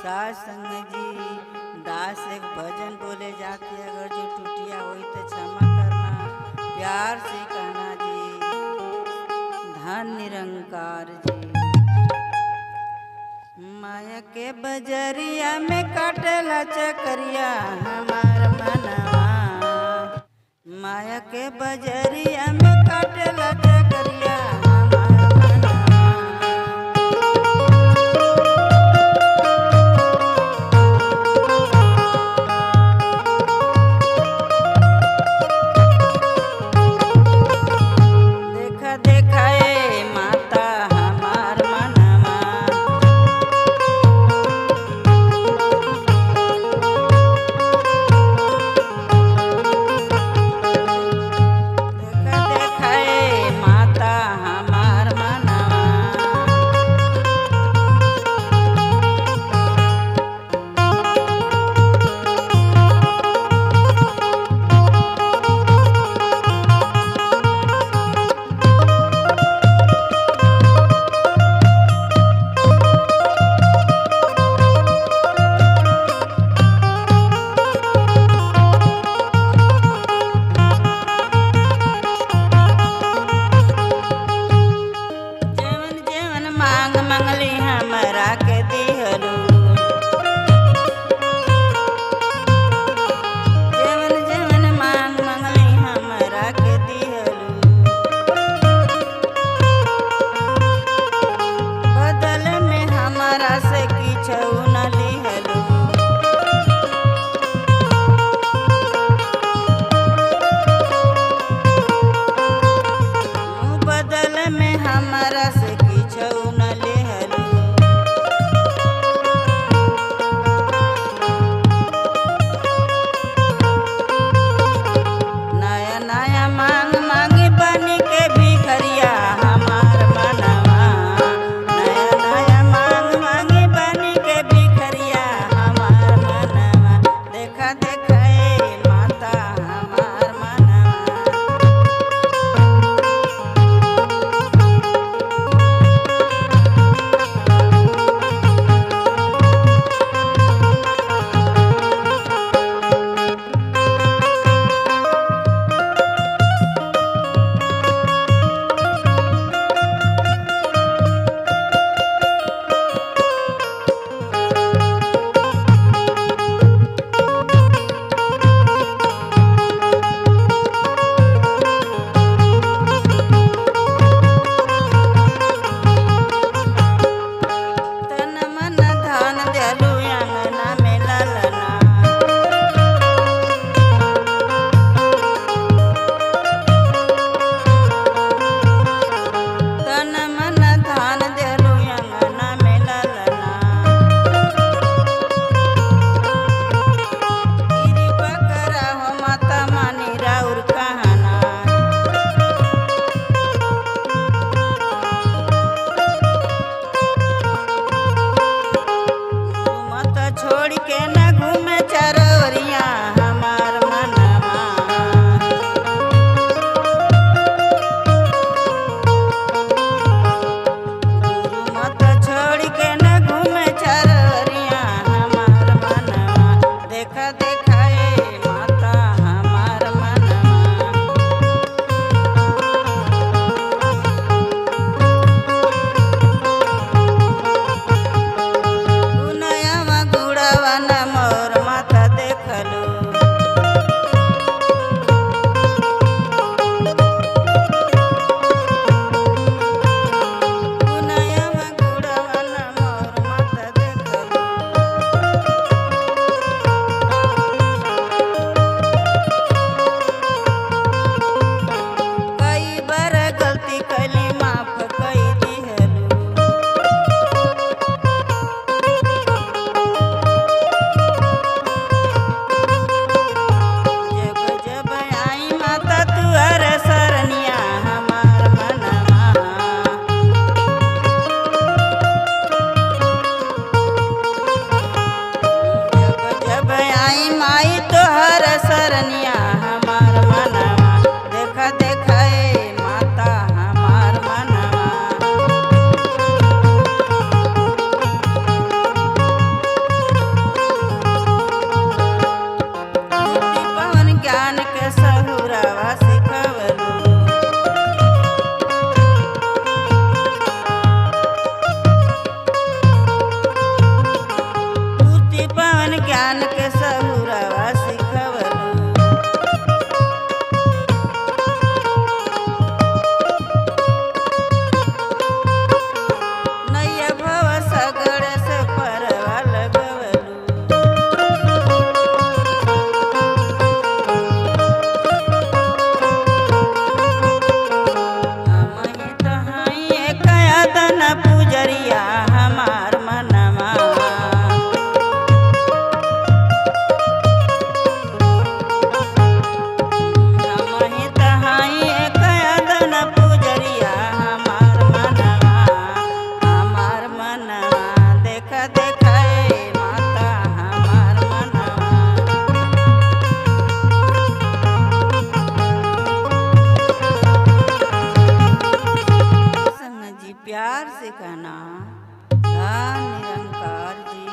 दास संग जी दास एक भजन बोले जाके अगर जो टूटिया हुई तो क्षमा करना, प्यार से कहना जी धन निरंकार जी। माया के बजरिया में काटला चकरिया हमार मनवा, माया के बजरिया में काटला चकरिया हमार मनवा। देखा देखा ए माता हमार मनवा, देखा देखा ए माता ज्ञान के सहुरवा सिखवलू नैया भव सगड़ से परवा लगवलू हमही तहाई कया दन पुजरिया हमार मनवा हमही तहाई कया दन पुजरिया हमार मनवा देखा देखा ए माता हमार मनवा संग जी प्यार से कहना धन निरंकार जी